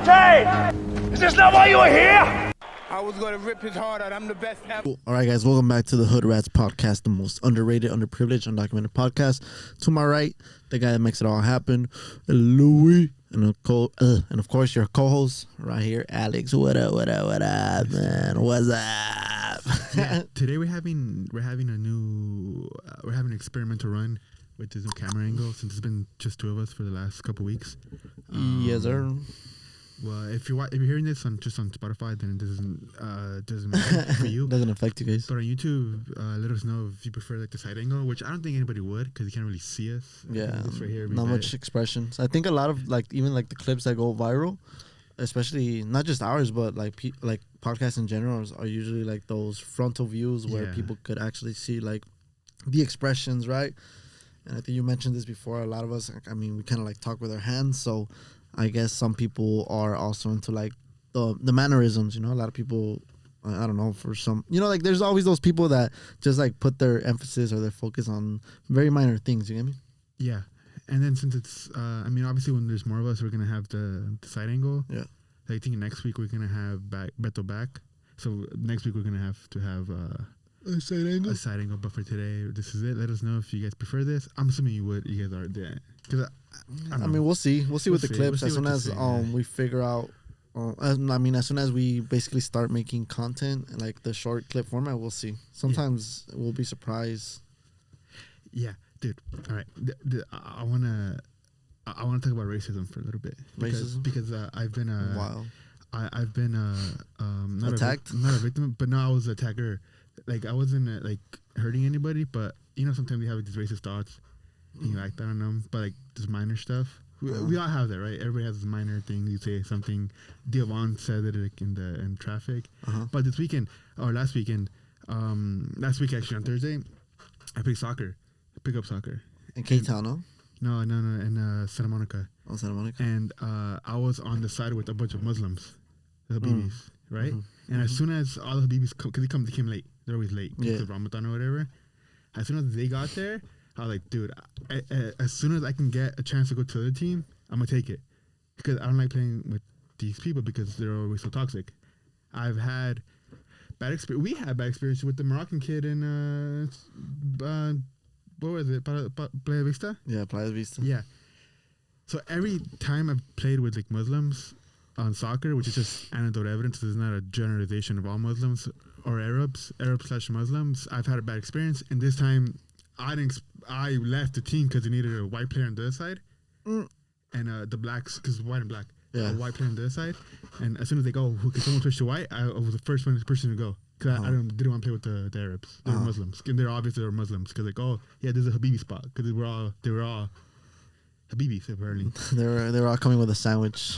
Okay! Is this not why you were here? I was gonna rip his heart out. I'm the best ever. All right, guys, welcome back to the Hood Rats podcast, the most underrated, underprivileged, undocumented podcast. To my right, the guy that makes it all happen, Louis, and of course your co-host right here, Alex. What up, man? What's up? Yeah, today we're having an experimental run with this new camera angle since it's been just two of us for the last couple weeks. Yes, sir. Well, if you're hearing this on Spotify, then it doesn't matter for you. Doesn't affect you guys. But on YouTube, let us know if you prefer like the side angle, which I don't think anybody would because you can't really see us. Yeah, this right here, not much expressions. I think a lot of even the clips that go viral, especially not just ours, but like podcasts in general, are usually like those frontal views where people could actually see like the expressions, right? And I think you mentioned this before. A lot of us, I mean, we kind of like talk with our hands, so I guess some people are also into like the mannerisms, A lot of people, I don't know, for some, like there's always those people that just like put their emphasis or their focus on very minor things, you get me? Yeah. And then since it's, obviously when there's more of us, we're going to have the side angle. Yeah. I think next week we're going to have Beto back. So next week we're going to have a side angle. But for today, this is it. Let us know if you guys prefer this. I'm assuming you would. You guys are there. Because I mean, we'll see. We'll see with the clips as soon as we figure out. As soon as we basically start making content and like the short clip format, we'll see. Sometimes we'll be surprised. Yeah, dude. All right. I wanna talk about racism for a little bit because I've been I've been not attacked, not a victim, but no, I was an attacker. Like I wasn't hurting anybody, but sometimes we have these racist thoughts. You act on them, but like this minor stuff, we all have that, right? Everybody has this minor thing. You say something. Diavon said it like in traffic, but this weekend or last week actually on Thursday, I played soccer, pickup soccer in K-Town, no, in Santa Monica. Oh, Santa Monica. And I was on the side with a bunch of Muslims, the Habibis, right? And as soon as all the Habibis come, because they came late, they're always late because of Ramadan or whatever. As soon as they got there, I was like, dude, as soon as I can get a chance to go to the team, I'm going to take it. Because I don't like playing with these people because they're always so toxic. I've had bad experience. We had bad experiences with the Moroccan kid in, what was it, Playa Vista? Yeah, Playa Vista. Yeah. So every time I've played with like Muslims on soccer, which is just anecdotal evidence, there's not a generalization of all Muslims or Arabs/Muslims, I've had a bad experience. And this time, I left the team because they needed a white player on the other side, and the blacks, because white and black, a white player on the other side. And as soon as they go, can someone switch to white? I was the first person to go because I didn't want to play with the Arabs. They were Muslims, and they're obviously Muslims because like, oh yeah, there's a Habibi spot because they were all Habibis apparently. they were all coming with a sandwich.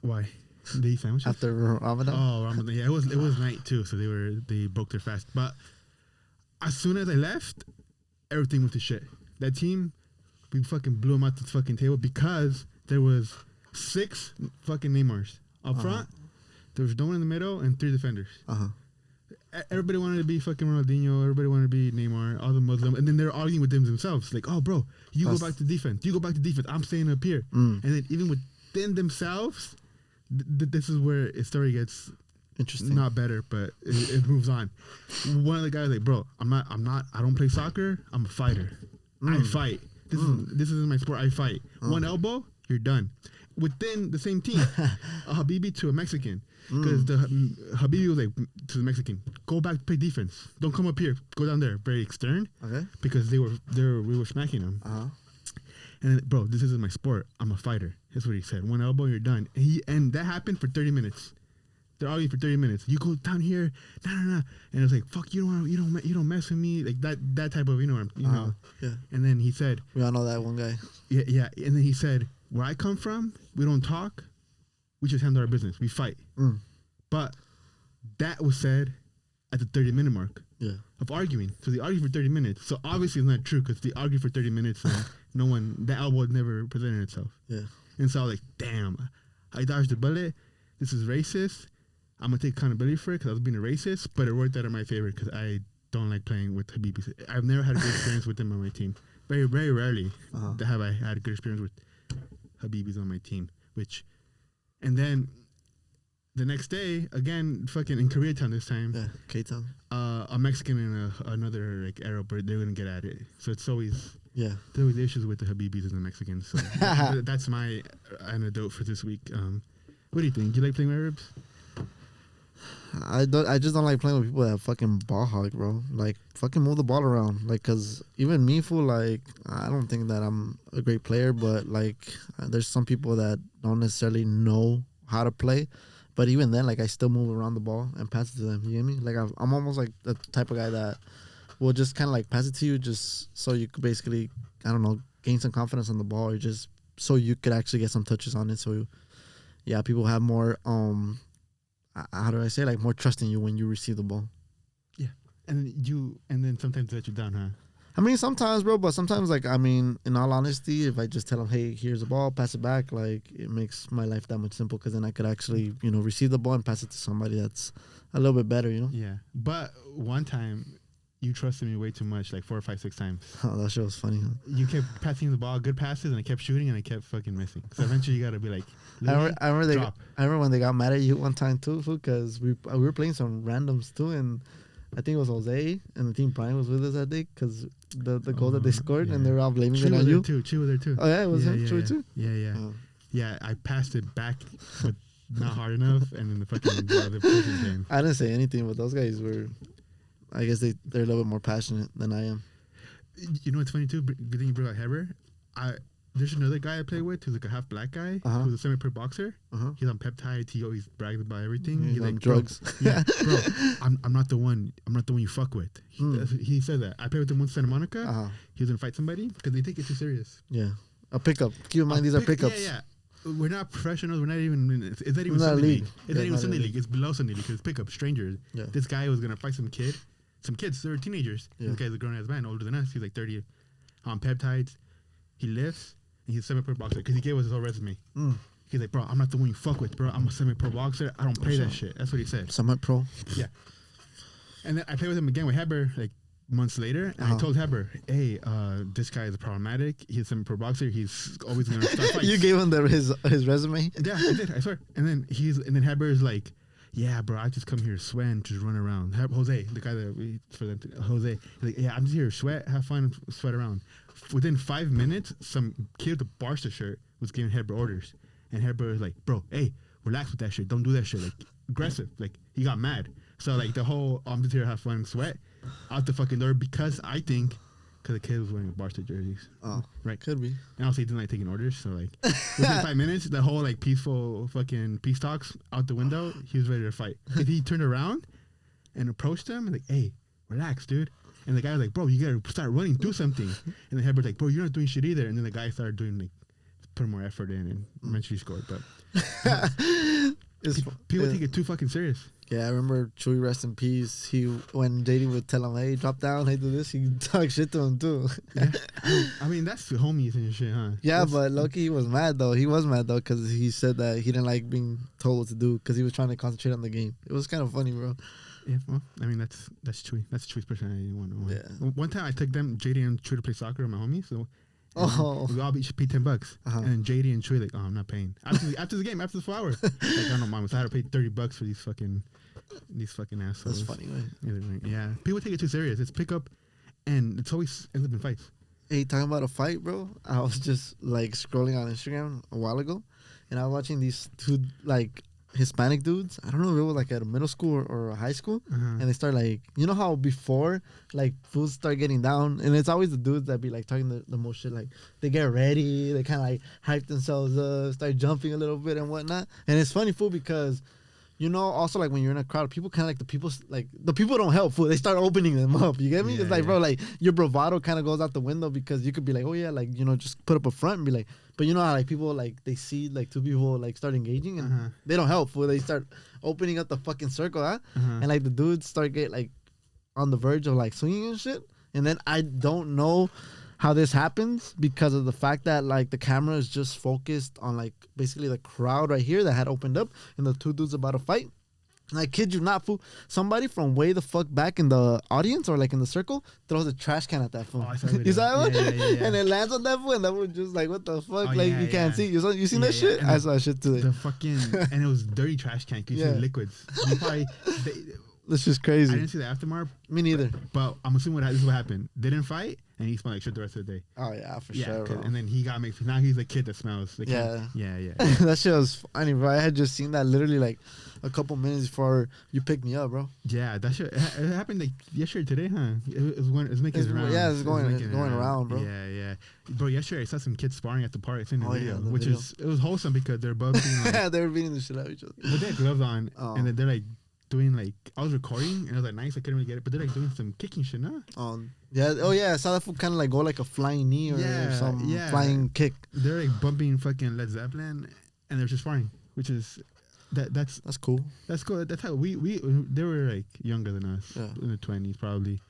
Why? They eat sandwiches after Ramadan. Oh, Ramadan. Yeah, it was night too, so they broke their fast. But as soon as I left, everything went to shit. That team, we fucking blew them out the fucking table because there was 6 fucking Neymars up front. There was no one in the middle and 3 defenders. Everybody wanted to be fucking Ronaldinho. Everybody wanted to be Neymar. All the Muslims, and then they're arguing with themselves, like, "Oh, bro, go back to defense. You go back to defense. I'm staying up here." And then even within themselves, this is where the story gets interesting. Not better, but it moves on. One of the guys like, bro, I don't play soccer. I'm a fighter. I fight. This is my sport. I fight. One elbow, you're done. Within the same team, a Habibi to a Mexican. Because the Habibi was like to the Mexican, go back to play defense. Don't come up here. Go down there. Very extern. Okay. Because we were smacking them. And then, bro, this isn't my sport. I'm a fighter. That's what he said. One elbow, you're done. And that happened for 30 minutes. They're arguing for 30 minutes. You go down here, nah. And it's like, fuck, you don't mess with me, like that type of, know. Yeah. And then he said, we all know that one guy. Yeah. And then he said, where I come from, we don't talk. We just handle our business. We fight. But that was said at the 30-minute mark. Yeah. Of arguing. So they argued for 30 minutes. So obviously it's not true because they argued for 30 minutes and that elbow never presented itself. Yeah. And so I was like, damn, I dodged the bullet. This is racist. I'm going to take accountability for it because I was being a racist, but it worked out in my favor because I don't like playing with Habibis. I've never had a good experience with them on my team. Very, very rarely have I had a good experience with Habibis on my team, which And then the next day, again, fucking in Koreatown this time. Yeah, K-Town. A Mexican and another like Arab, they're gonna get at it. So it's always there's always issues with the Habibis and the Mexicans. So that's my anecdote for this week. What do you think? Do you like playing with Arabs? I just don't like playing with people that fucking ball hog, bro. Like, fucking move the ball around. Like, cause even me, fool, like, I don't think that I'm a great player, but like, there's some people that don't necessarily know how to play. But even then, like, I still move around the ball and pass it to them. You get me? Like, I'm almost like the type of guy that will just kind of like pass it to you just so you could basically, I don't know, gain some confidence on the ball, or just so you could actually get some touches on it. So, yeah, people have more, how do I say, like, more trust in you when you receive the ball. Yeah. And then sometimes they let you down, huh? I mean, sometimes, bro, but sometimes, like, I mean, in all honesty, if I just tell them, hey, here's the ball, pass it back, like, it makes my life that much simple, because then I could actually, you know, receive the ball and pass it to somebody that's a little bit better, you know? Yeah. But one time, you trusted me way too much, like 4 or 5, 6 times. Oh, that shit was funny, huh? You kept passing the ball, good passes, and I kept shooting, and I kept fucking missing. So eventually, you got to be like, I remember when they got mad at you one time, too, because we were playing some randoms, too, and I think it was Jose, and I think Brian was with us that day, because the goal that they scored, and they were all blaming it on you. Chu was there too. Oh, yeah, it was him? Chu too? Yeah. Oh. Yeah, I passed it back, but not hard enough, and then the other person came. I didn't say anything, but those guys were, I guess they're a little bit more passionate than I am. You know what's funny too? Good thing you brought up Heber. There's another guy I play with who's like a half black guy, who's a semi-pro boxer. He's on peptides. He always brags about everything. He's like on drugs. Bro, I'm not the one. I'm not the one you fuck with. He said that. I played with him once in Santa Monica. He was gonna fight somebody because they take it too serious. Yeah, a pickup. Keep in mind these are pickups. Yeah. We're not professionals. We're not even. It's not even Sunday league. It's not even Sunday league. It's below Sunday league because it's pickup strangers. Yeah. This guy was gonna fight some kids. They were teenagers. Yeah. This guy's a grown ass man, older than us. He's like 30, on peptides. He lifts. And he's a semi-pro boxer because he gave us his whole resume. He's like, bro, I'm not the one you fuck with, bro. I'm a semi-pro boxer. I don't play that shit. That's what he said. Semi-pro? Yeah. And then I played with him again with Heber like months later. And I told Heber, hey, this guy is problematic. He's a semi-pro boxer. He's always going to start fights. You gave him his resume? Yeah, I did. I swear. And then Heber is like, yeah, bro, I just come here to sweat and just run around. Jose, the guy that we Jose, he's like, yeah, I'm just here to sweat, have fun, and sweat around. Within 5 minutes, some kid with a Barca shirt was giving Heber orders, and Heber was like, bro, hey, relax with that shit, don't do that shit, like aggressive. Like he got mad. So like the whole I'm just here to have fun and sweat out the fucking door because the kid was wearing Barca jerseys. Oh, right, could be. And also he didn't like taking orders, so like within 5 minutes, the whole like peaceful fucking peace talks out the window. He was ready to fight. If he turned around and approached him, like, hey, relax, dude. And the guy was like, bro, you gotta start running, do something. And then Heber's like, bro, you're not doing shit either. And then the guy started doing like putting more effort in and eventually scored. But people take it too fucking serious. Yeah, I remember Chewy, rest in peace. When JD would tell him, hey, drop down, hey, do this, he talk shit to him too. Yeah. I mean, that's the homies and shit, huh? Yeah, but Loki, he was mad though. He was mad though because he said that he didn't like being told what to do because he was trying to concentrate on the game. It was kind of funny, bro. Yeah, well, I mean, that's Chewy. That's Chewy's personality. Yeah. One time I took them, JD and Chewy, to play soccer with my homies. So we all each paid $10. And then JD and Chewy like, oh, I'm not paying. After the game, after the 4 hours. Like, I don't know, mom. So I had to pay $30 for these fucking assholes. That's funny, man. Yeah. People take it too serious. It's pickup, and it's always ends up in fights. Hey, talking about a fight, bro. I was just like scrolling on Instagram a while ago, and I was watching these two like Hispanic dudes. I don't know if it was like at a middle school or a high school, and they start like, you know how before like fools start getting down, and it's always the dudes that be like talking the most shit. Like they get ready, they kind of like hype themselves up, start jumping a little bit and whatnot. And it's funny, fool, because you know, also like when you're in a crowd, people kind of like the people don't help, fool. They start opening them up. You get me? It's like, bro, like your bravado kind of goes out the window because you could be like, oh yeah, like, you know, just put up a front and be like, but you know how like people like they see like two people like start engaging and they don't help, fool. They start opening up the fucking circle, and like the dudes start get like on the verge of like swinging and shit. And then I don't know how this happens because of the fact that like the camera is just focused on like basically the crowd right here that had opened up and the two dudes about to fight. I kid you not, fool. Somebody from way the fuck back in the audience or like in the circle throws a trash can at that fool. Oh, I saw that You video. saw that one? Yeah. And it lands on that fool, and that fool just like, what the fuck? Oh, like, yeah, you can't see. You seen that shit? And I saw that shit too. The fucking, and it was dirty trash can. You see liquids. You probably, That's just I crazy. didn't see the aftermath, Me neither. but I'm assuming this is what happened. They didn't fight, and he smelled like shit the rest of the day. Oh, yeah, for Yeah, sure, bro. and then he got mixed. Now he's a kid that smells. Like, Yeah. Yeah. That shit was funny, bro. I had just seen that literally like a couple minutes before you picked me up, bro. Yeah, that shit. It happened like yesterday, today, huh? It was making its rounds. Yeah, it's going around, bro. Yeah. Bro, yesterday I saw some kids sparring at the park. It's in the video, the which video. it was wholesome because they're both being like, They were beating the shit out of each other. but they had gloves on, Oh. and then they're like doing like, I was recording and I was like, nice, I couldn't really get it, but they're like doing some kicking shit, no? Yeah. Oh, yeah. I saw that fool kind of like go like a flying knee or some flying kick. They're like bumping fucking Led Zeppelin, and they're just sparring, which is that's cool. That's cool. That's how we they were like younger than us, in the 20s probably.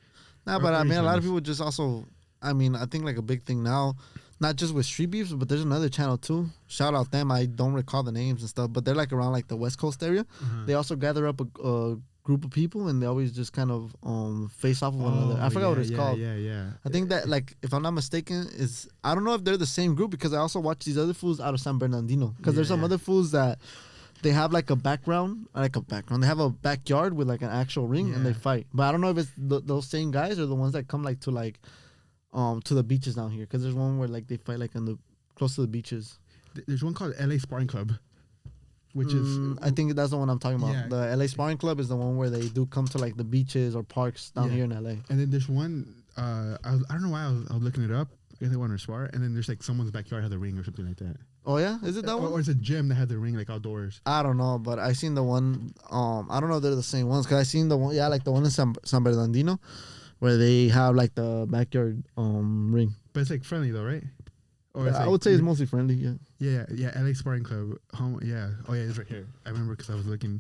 Nah, but I mean, a lot of people just also, I mean, I think like a big thing now, not just with street beefs, but there's another channel too. Shout out them. I don't recall the names and stuff, but they're like around like the West Coast area. They also gather up a group of people, and they always just kind of face off of one another. I forgot what it's called. Yeah. I think that, like, if I'm not mistaken, is, I don't know if they're the same group, because I also watch these other fools out of San Bernardino, because there's some other fools that they have like a background. They have a backyard with like an actual ring, and they fight. But I don't know if it's those same guys or the ones that come like to the beaches down here, because there's one where like they fight like close to the beaches. There's one called LA Sparring Club, which is, I think that's the one I'm talking about. Yeah. The LA Sparring Club is the one where they do come to like the beaches or parks down here in LA. And then there's one, I don't know why I was looking it up. I guess they want to spar, and then there's like someone's backyard has a ring or something like that. Oh yeah, is it that one? Or it's a gym that had the ring like outdoors. I don't know, but I seen the one. I don't know if they're the same ones, because I seen the one. Yeah, like the one in San Bernardino, where they have like the backyard ring. But it's like friendly though, right? Or I would say it's mostly friendly. Yeah. Yeah. LA Sparring Club. Yeah. Oh yeah, it's right here. I remember because I was looking.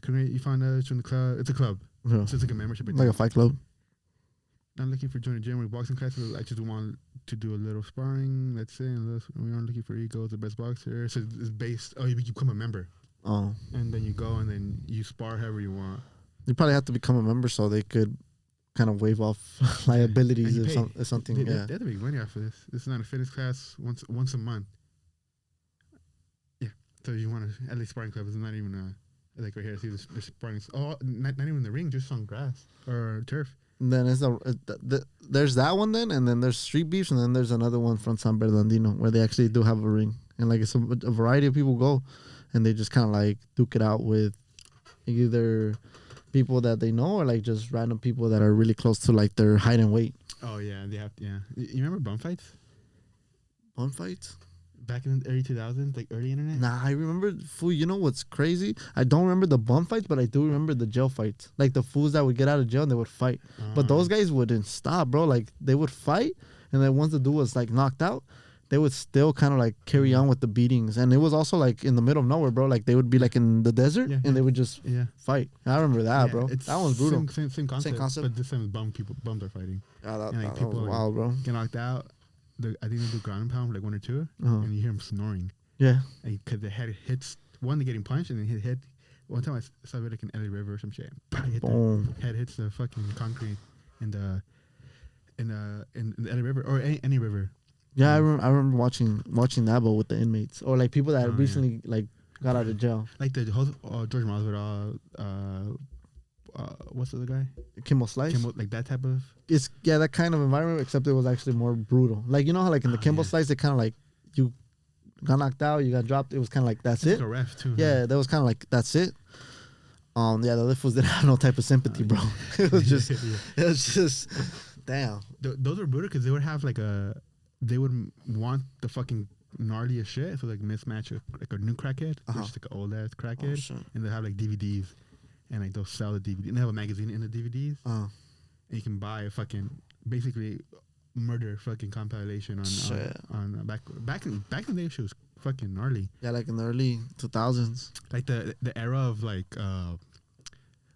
You found out it's from the club. It's a club. Yeah. So it's like a membership. Like a fight club. Not looking for joining a gym or boxing classes. I just want to do a little sparring. That's it. We aren't looking for egos, the best boxer. So it's based. Oh, you become a member. Oh. And then you go and then you spar however you want. You probably have to become a member so they could kind of waive off liabilities if something. They have to make money off of this. This is not a fitness class once a month. Yeah. So if you want to, at least sparring club is not even like right here. See this sparring. Oh, not even the ring, just on grass or turf. And then there's that one then, and then there's street beefs, and then there's another one from San Bernardino where they actually do have a ring, and like it's a variety of people go, and they just kind of like duke it out with either people that they know or like just random people that are really close to like their height and weight. Oh yeah, they have. Yeah, you remember bum fights? Bum fights? Back in the early 2000s, like early internet? Nah, I remember, fool, you know what's crazy? I don't remember the bum fights, but I do remember the jail fights. Like the fools that would get out of jail and they would fight. But those guys wouldn't stop, bro. Like they would fight, and then once the dude was like knocked out, they would still kind of like carry on with the beatings. And it was also like in the middle of nowhere, bro. Like they would be like in the desert and they would just fight. I remember that, bro. That one's brutal. Same concept. But this time bums are fighting. Yeah, that people was wild, bro. Get knocked out. I think they do ground and pound for like 1 or 2, and you hear them snoring. Yeah. Because the head hits, one, they're getting punched, and then hit. One time I saw it like in LA River or some shit. Boom. Head hits the fucking concrete in the LA River or any river. Yeah, I remember watching that, but with the inmates or like people that recently like got out of jail. Like the host, George Masvidal, what's the other guy? Kimball Slice. Like that type of. It's that kind of environment, except it was actually more brutal. Like you know how like in the Kimball Slice, they kind of like you got knocked out, you got dropped. It was kind of like that's it. Like a ref too. Yeah, that was kind of like that's it. Yeah, the other fools didn't have no type of sympathy, bro. It was just, damn. Those were brutal because they would have they would want the fucking gnarliest shit. So like mismatch like a new crackhead, just like an old ass crackhead, and they have like DVDs, and like they'll sell the DVD. And they have a magazine in the DVDs. And you can buy a fucking basically murder fucking compilation on back in the day. She was fucking gnarly. Yeah, like in the early 2000s. Like the era of like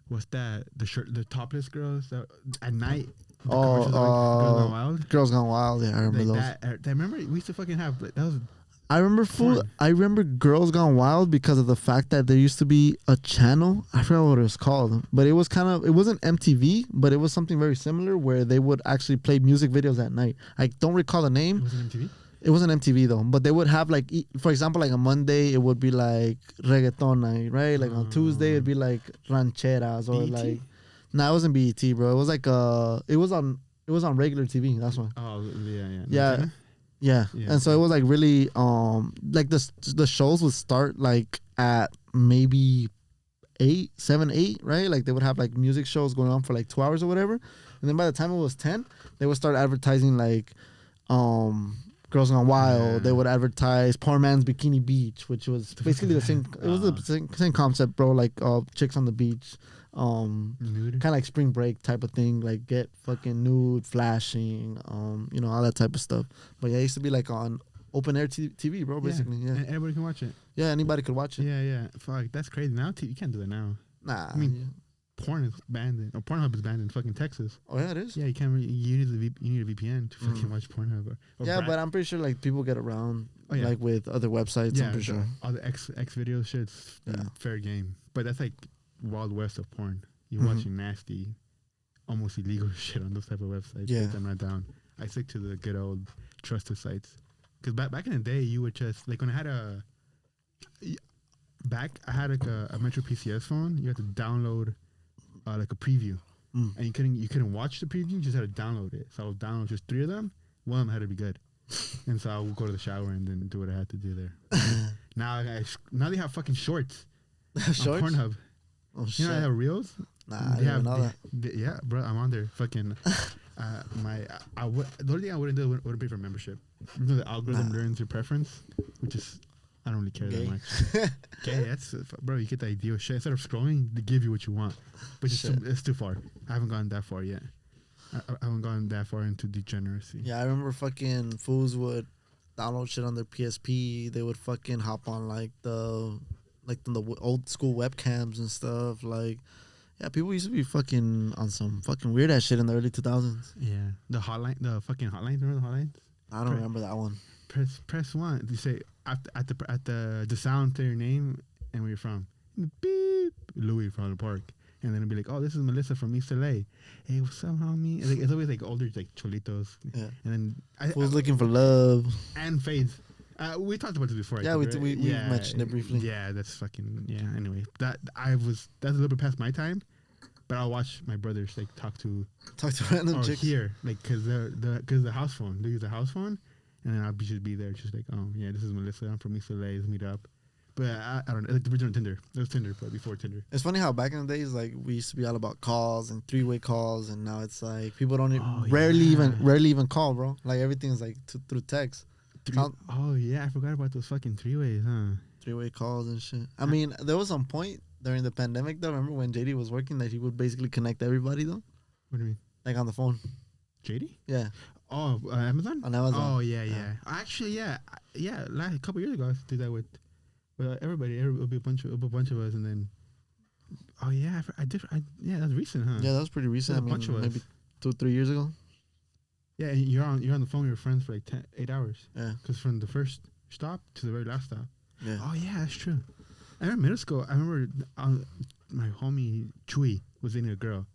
what's that? The topless girls that at night. Girls Gone Wild. Girls Gone Wild. Yeah, I remember those. I remember we used to fucking have that was. I remember Porn. I remember Girls Gone Wild because of the fact that there used to be a channel. I forgot what it was called, but it was it wasn't MTV, but it was something very similar where they would actually play music videos at night. I don't recall the name. It wasn't MTV. It wasn't MTV though, but they would have like, for example, like a Monday it would be like reggaeton night, right? Like on Tuesday it'd be like rancheras or BET? like. Nah, it wasn't BET, bro. It was like it was on regular TV. That's why. Oh yeah. Yeah. Yeah. And so it was like really like the shows would start like at maybe 7, 8, right? Like they would have like music shows going on for like 2 hours or whatever, and then by the time it was 10, they would start advertising like Girls Gone Wild. Yeah. They would advertise Poor Man's Bikini Beach, which was basically the same. It was the same concept, bro. Like chicks on the beach. Nude. Kind of like spring break type of thing, like get fucking nude, flashing, all that type of stuff. But yeah, it used to be like on open air TV, bro, basically. Yeah, And everybody can watch it. yeah, anybody could watch it. Yeah. Fuck, that's crazy. Now you can't do that now. Nah, I mean, porn is banned or Pornhub is banned in fucking Texas. oh yeah, it is. Yeah, you can't. You need a VPN to fucking watch Pornhub. Or Yeah, but I'm pretty sure like people get around Oh, yeah. like with other websites. yeah, I'm pretty sure. all the X video shit's Yeah. fair game. But that's like Wild West of porn. You're Mhm. watching nasty, almost illegal shit on those type of websites. Yeah. I'm not down. I stick to the good old trusted sites. Because back in the day, you would just like when I had I had like a Metro PCS phone. You had to download like a preview, and you couldn't watch the preview. You just had to download it. So I would download just 3 of them. One of them had to be good, and so I would go to the shower and then do what I had to do there. now they have fucking shorts on Shorts? Pornhub. Oh You shit! know they have reels. Nah, I didn't even know that. Yeah, bro, I'm on there. Fucking, the only thing I wouldn't do wouldn't pay for membership. You know, the algorithm learns your preference, which is I don't really care Gay. that much. Gay, that's bro. You get the idea of shit. Instead of scrolling, they give you what you want, but it's too far. I haven't gone that far yet. I haven't gone that far into degeneracy. Yeah, I remember fucking fools would download shit on their PSP. They would fucking hop on like the old school webcams and stuff. Like, yeah, people used to be fucking on some fucking weird ass shit in the early 2000s. Yeah, the fucking hotlines. Remember the hotlines? I don't remember that one. Press 1. You say at the sound to your name and where you're from. Beep, Louis from the park. And then it'd be like, oh, this is Melissa from East LA. Hey, what's up, homie? It's always like older, like cholitos. Yeah. And then Fools looking for love. and fades. We talked about this before. Yeah, I think, we right? mentioned it briefly. Yeah, that's fucking Anyway, that's a little bit past my time, but I'll watch my brothers like talk to random or chicks. hear like because the house phone. They use the house phone, and then I'll just be there, just like, oh yeah, this is Melissa. I'm from East LA. Let's meet up. But I don't know. Like the original Tinder. It was Tinder, but before Tinder. It's funny how back in the days, like we used to be all about calls and 3-way calls, and now it's like people don't rarely even call, bro. Like everything's like through text. Oh yeah, I forgot about those fucking 3-ways, huh? 3-way calls and shit. I mean, there was some point during the pandemic though. Remember when JD was working that he would basically connect everybody though, What do you mean? like on the phone. JD? Yeah, Oh, Amazon? on Amazon. Oh yeah. Actually, yeah. Like a couple years ago, I used to do that with everybody. It'll be a bunch of us, and then. Oh yeah, yeah, that's recent, huh? Yeah, that was pretty recent. I There's a bunch mean, of us. maybe 2-3 years ago. Yeah, and you're on the phone with your friends for like 8 hours. Yeah, Because from the first stop to the very last stop. yeah. Oh yeah, that's true. I remember middle school. I remember my homie Chewy was dating a girl,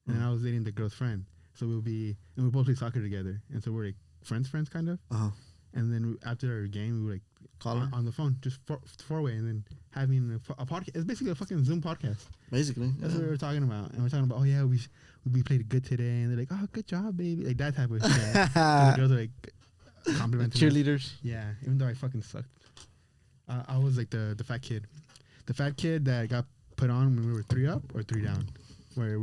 and I was dating the girl's friend. So we both play soccer together, and so we're like friends kind of. Uh-huh. And then after our game, we were like Call her? on the phone, just four-way, and then having a podcast. It's basically a fucking Zoom podcast. Basically, That's yeah. what we were talking about. And we're talking about, oh yeah, we played good today, and they're like, oh, good job, baby, like that type of shit. And the girls are like complimenting us. Cheerleaders. Yeah, even though I fucking sucked. I was like the fat kid that got put on when we were 3 up or 3 down, where if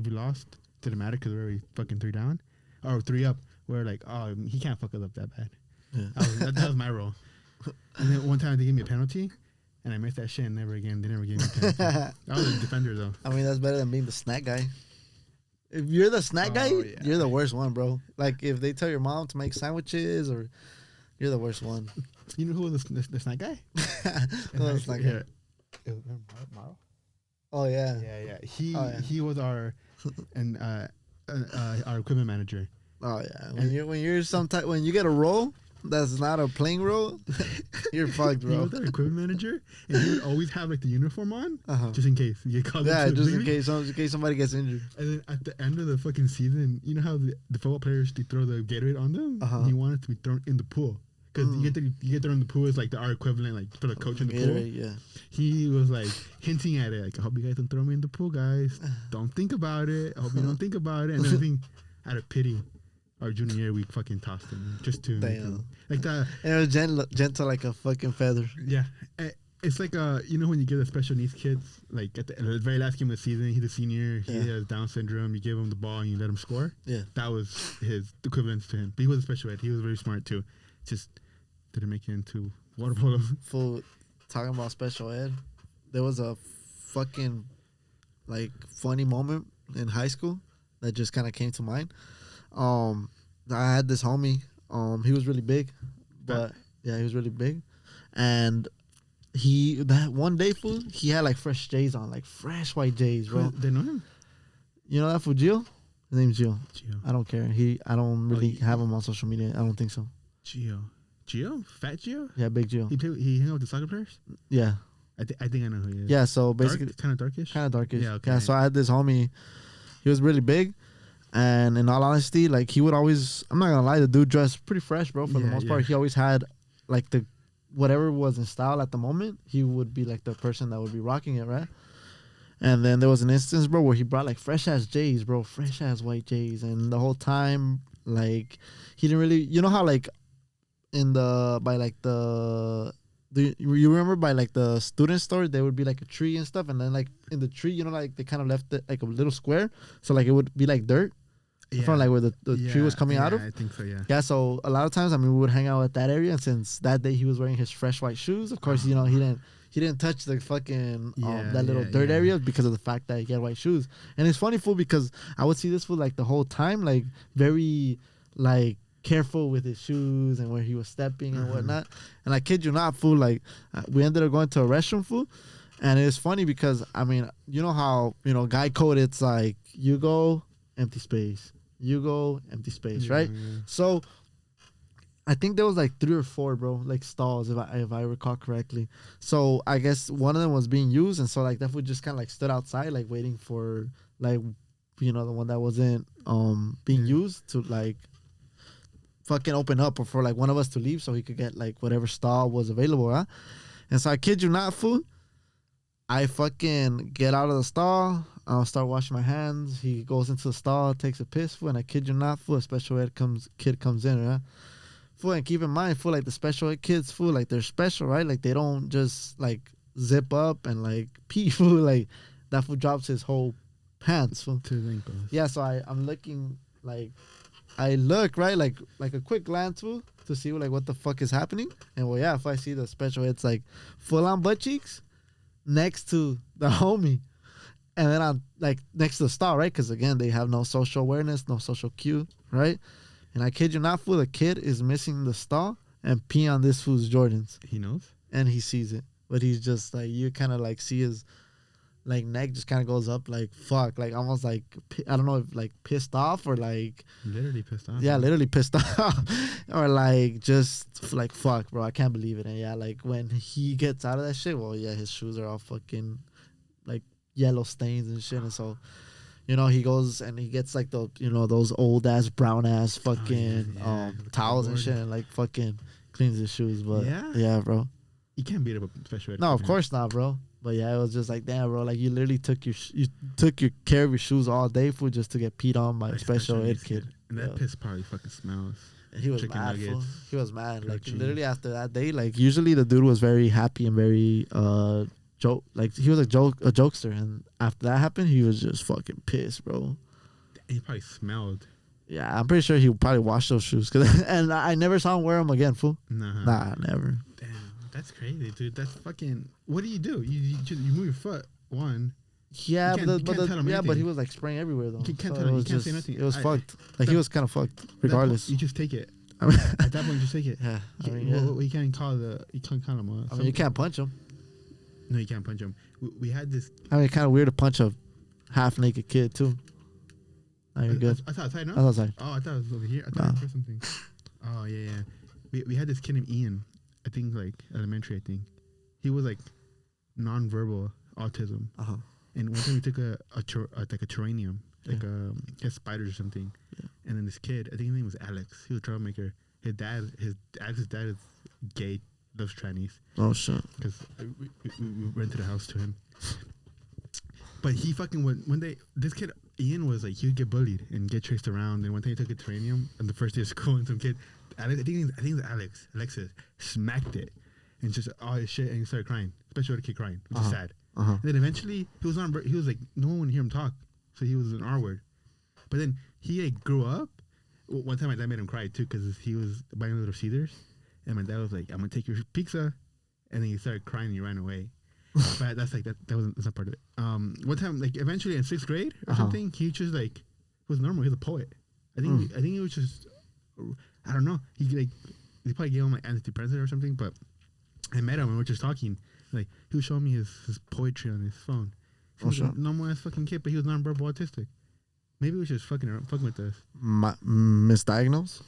we lost, it didn't matter because we were fucking 3 down or 3 up. We're like, oh, he can't fuck us up that bad. Yeah. That was my role. And then one time they gave me a penalty, and I missed that shit. And never again. They never gave me a penalty. I was a defender though. I mean, that's better than being the snack guy. If you're the snack guy, yeah. you're the worst one, bro. Like if they tell your mom to make sandwiches, or you're the worst one. You know who was the snack guy? Who was the snack guy? Maro? Oh yeah. Yeah. He was our our equipment manager. Oh yeah. When you get a role, that's not a playing role, you're fucked, He bro. was our equipment manager, and he would always have like the uniform on, just in case you get called. Yeah, into the just in league. case somebody gets injured. And then at the end of the fucking season, you know how the football players they throw the Gatorade on them? He wanted to be thrown in the pool. Because you get thrown in the pool is like our equivalent, like for the coach in the pool. Yeah. He was like hinting at it, like, I hope you guys don't throw me in the pool, guys. Don't think about it. I hope you don't think about it. And then I think out of pity, our junior year, we fucking tossed him just to like that. And it was gentle like a fucking feather. Yeah. It's like you know when you give the special needs kids, like at the very last game of the season, he's a senior, he has Down syndrome, you give him the ball and you let him score. Yeah. That was his equivalent to him. But he was a special ed. He was very smart too. Just didn't make it into water polo. Full talking about special ed, there was a fucking like funny moment in high school that just kind of came to mind. I had this homie. He was really big, but he was really big, and that one day, fool, he had like fresh J's on, like fresh white J's, bro. They know him. You know that for Gio? His name's Gio. Gio. I don't care. I don't really have him on social media. I don't think so. Gio? Fat Gio? Yeah, big Gio. He hung out with the soccer players? Yeah. I think I know who he is. Yeah, so basically... Kind of darkish? Kind of darkish. Yeah, okay. Yeah, so I had this homie. He was really big. And in all honesty, like, he would always... I'm not going to lie, the dude dressed pretty fresh, bro, for the most part. He always had, like, the... Whatever was in style at the moment, he would be, like, the person that would be rocking it, right? And then there was an instance, bro, where he brought, like, fresh-ass J's, bro. Fresh-ass white J's. And the whole time, like, he didn't really... You know how, like... Do you remember by like the student store there would be like a tree and stuff, and then like in the tree, you know, like they kind of left it like a little square, so like it would be like dirt from like where the tree was coming out of. I think so. Yeah, so a lot of times, I mean, we would hang out at that area, and since that day he was wearing his fresh white shoes, of course, you know, he didn't touch the fucking that little dirt area because of the fact that he had white shoes. And it's funny, fool, because I would see this fool like the whole time, like very like careful with his shoes and where he was stepping and whatnot. And I kid you not, fool, like we ended up going to a restroom, fool. And it's funny because, I mean, you know how, you know, guy code, it's like you go, empty space. You go, empty space, right? Yeah. So I think there was like 3 or 4, bro, like stalls, if I recall correctly. So I guess one of them was being used, and so like that fool just kind of like stood outside, like waiting for like, you know, the one that wasn't being used to like fucking open up, or for like one of us to leave so he could get like whatever stall was available, huh? And so I kid you not, fool, I fucking get out of the stall, I'll start washing my hands. He goes into the stall, takes a piss, fool, and I kid you not, fool, a special ed kid comes in, right? Fool, and keep in mind, fool, like the special ed kids, fool, like they're special, right? Like they don't just like zip up and like pee, fool, like that fool drops his whole pants, fool. To his ankles. Yeah, so I'm looking, like I look, right, like a quick glance, fool, to see like what the fuck is happening. And well, yeah, if I see the special ed's like full on butt cheeks next to the homie, and then I'm like next to the stall, right? Because again, they have no social awareness, no social cue, right? And I kid you not, fool, the kid is missing the stall and pee on this fool's Jordans. He knows? And he sees it. But he's just like, you kind of like see his like neck just kind of goes up like fuck, like almost like, I don't know if like pissed off or like literally pissed off. Yeah, literally pissed off. Or like just like fuck, bro, I can't believe it. And yeah, like when he gets out of that shit, well, yeah, his shoes are all fucking like yellow stains and shit. And so, you know, he goes and he gets like the, you know, those old ass brown ass fucking towels and shit, and like fucking cleans his shoes. But yeah, bro, you can't beat up a special ed. No, of course not, bro. But yeah, it was just like, damn, bro, like you literally took your care of your shoes all day, for just to get peed on by a special ed kid. And that piss probably fucking smells. And he was mad, fool. He was mad. Like literally after that day, like usually the dude was very happy and very joke, like he was a jokester, and after that happened, he was just fucking pissed, bro. He probably smelled. Yeah, I'm pretty sure he probably washed those shoes, and I never saw him wear them again, fool. Nah, never. Damn, that's crazy, dude. That's fucking. What do? You move your foot one. Yeah, but he was like spraying everywhere though. You can't tell him. You can't say nothing. It was fucked. Like he was kind of fucked, regardless. You just take it. At that point, just take it. Yeah, you can't call him. I mean, you can't punch him. No, you can't punch him. We had this. I mean, kind of weird to punch a half-naked kid too. Are you good? I thought outside, no? I thought outside. Oh, I thought it was over here. I thought I heard something. Oh, yeah. we had this kid named Ian. I think like elementary. I think he was like non-verbal autism. And one time we took a terrarium, like he had spiders or something. Yeah. And then this kid, I think his name was Alex. He was a troublemaker. Alex's dad is gay, loves trannies. Oh shit! Because we rented a house to him. But he fucking one day, this kid Ian was like, he would get bullied and get chased around. And one time he took a terrarium on the first day of school, and some kid, Alex, I think it was Alexis, smacked it and just all his shit, and he started crying. Especially the kid crying, which is sad. And then eventually he was like, no one would hear him talk, so he was an R word. But then he like grew up. One time my dad made him cry too because he was buying Little Caesars, and my dad was like, "I'm gonna take your pizza," and then he started crying and he ran away. But that's not part of it. One time, like eventually in 6th grade or something, he just like was normal. He was a poet. I think he was just, I don't know. He probably gave him like antidepressant or something. But I met him and we were just talking. Like he was showing me his poetry on his phone. He was a normal ass fucking kid, but he was non-verbal autistic. Maybe he was just fucking with us. Misdiagnosed?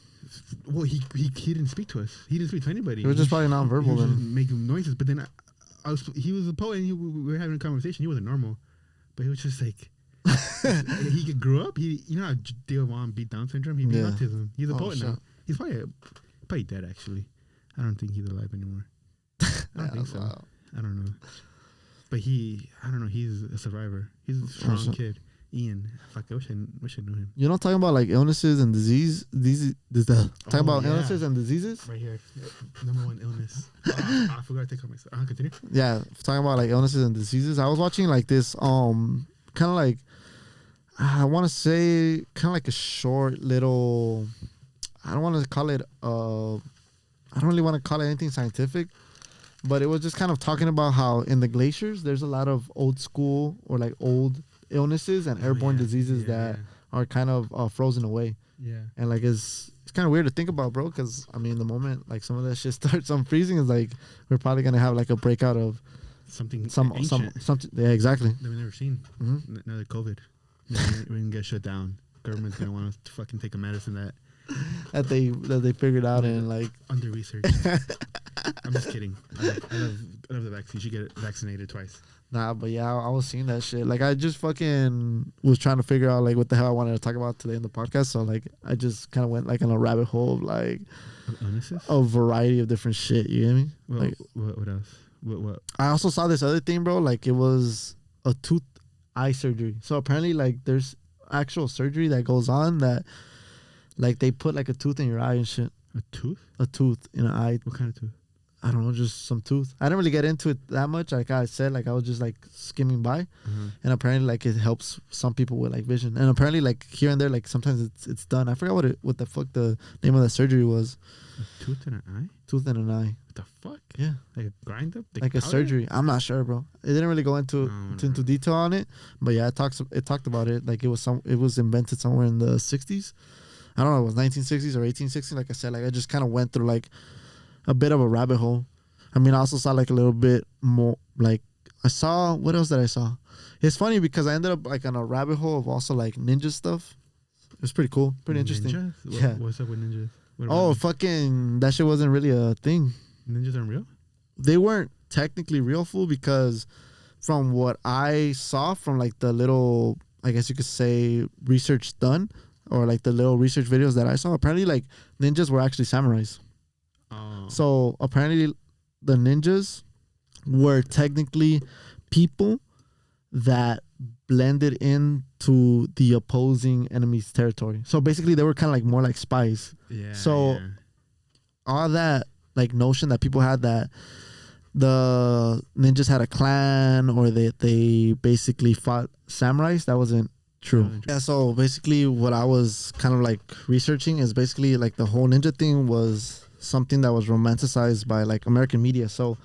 Well, he didn't speak to us. He didn't speak to anybody. He was just probably non-verbal. He was just making noises. But then he was a poet, and we were having a conversation. He wasn't normal, but he was just like he grew up. You know how Theo Von beat Down syndrome. He beat autism. He's a poet now. He's probably dead actually. I don't think he's alive anymore. I don't think so. Wow. I don't know. But he's a survivor. He's a strong kid. Ian, fuck, I wish I knew him. You know, talking about like illnesses and talking about illnesses and diseases. Right here, number one illness. I forgot to take out my. Continue. Yeah, talking about like illnesses and diseases. I was watching like this, kind of like, I want to say, kind of like a short little. I don't want to call it. I don't really want to call it anything scientific, but it was just kind of talking about how in the glaciers there's a lot of old school or like old illnesses and airborne diseases that are kind of frozen away. Yeah. And like it's kind of weird to think about, bro, because I mean the moment like some of that shit starts freezing is like we're probably gonna have like a breakout of something. Yeah, exactly. That we've never seen. Another COVID. We're gonna get shut down. Government's gonna want us to fucking take a medicine that they figured out and like under research. I'm just kidding. I love the vaccine. You should get vaccinated twice. Nah, but yeah, I was seeing that shit. Like, I just fucking was trying to figure out, like, what the hell I wanted to talk about today in the podcast. So, like, I just kind of went, like, on a rabbit hole of, like, a variety of different shit. You get me? Well, like, what else? What? I also saw this other thing, bro. Like, it was a eye surgery. So, apparently, like, there's actual surgery that goes on that, like, they put, like, a tooth in your eye and shit. A tooth? A tooth in an eye. What kind of tooth? I don't know, just some tooth. I didn't really get into it that much. Like I said, like I was just like skimming by, and apparently like it helps some people with like vision. And apparently like here and there, like sometimes it's done. I forgot what the fuck the name of that surgery was. A tooth in an eye. Tooth in an eye. What the fuck? Yeah, like a grind up. Like a surgery. I'm not sure, bro. It didn't really go into detail on it, but yeah, it talked about it. Like it was invented somewhere in the 60s. I don't know, it was 1960s or 1860s. Like I said, like I just kind of went through like a bit of a rabbit hole. I mean, I also saw like a little bit more, like I saw, what else did I saw? It's funny because I ended up like on a rabbit hole of also like ninja stuff. It was pretty cool, pretty interesting. Ninjas? Yeah. What's up with ninjas? Oh, fucking, that shit wasn't really a thing. Ninjas aren't real? They weren't technically real, fool, because from what I saw from like the little, I guess you could say, research done, or like the little research videos that I saw, apparently like ninjas were actually samurais. Oh. So apparently the ninjas were technically people that blended into the opposing enemy's territory. So basically they were kind of like more like spies. Yeah. So all that like notion that people had that the ninjas had a clan or they basically fought samurais, that wasn't true. Yeah, so basically what I was kind of like researching is basically like the whole ninja thing was something that was romanticized by like American media. So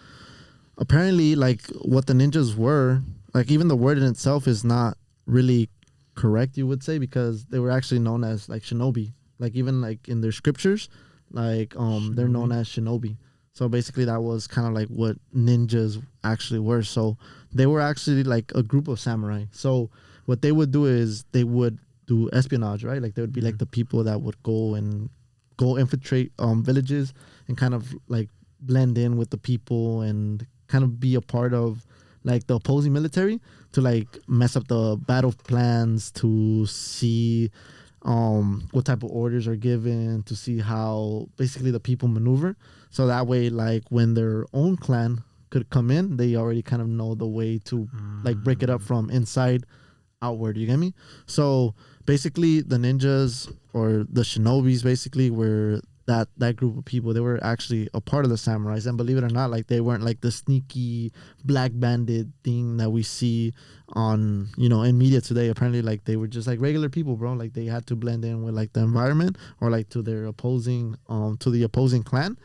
apparently like what the ninjas were, like even the word in itself is not really correct, you would say, because they were actually known as like shinobi. Like even like in their scriptures, like they're known as shinobi. So basically that was kind of like what ninjas actually were. So they were actually like a group of samurai. So what they would do is they would do espionage, right? Like they would be like the people that would go infiltrate villages and kind of like blend in with the people and kind of be a part of like the opposing military to like mess up the battle plans, to see what type of orders are given, to see how basically the people maneuver. So that way, like when their own clan could come in, they already kind of know the way to like break it up from inside outward. You get me? So basically, the ninjas or the shinobis basically were that group of people. They were actually a part of the samurais, and believe it or not, like they weren't like the sneaky black bandit thing that we see on in media today. Apparently, like they were just like regular people, bro. Like they had to blend in with like the environment or like to their opposing to the opposing clan.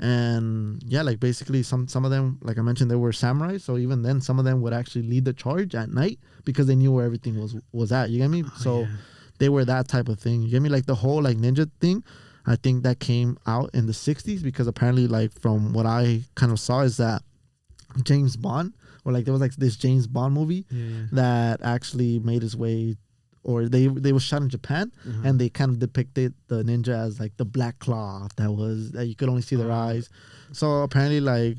And yeah, like basically some of them, like I mentioned, they were samurais. So even then, some of them would actually lead the charge at night because they knew where everything was at. You get me? So they were that type of thing. You get me? Like the whole like ninja thing, I think that came out in the 60s because apparently, like from what I kind of saw, is that James Bond, or like there was like this James Bond movie that actually made its way, or they was shot in Japan, and they kind of depicted the ninja as like the black cloth that you could only see their eyes. So apparently, like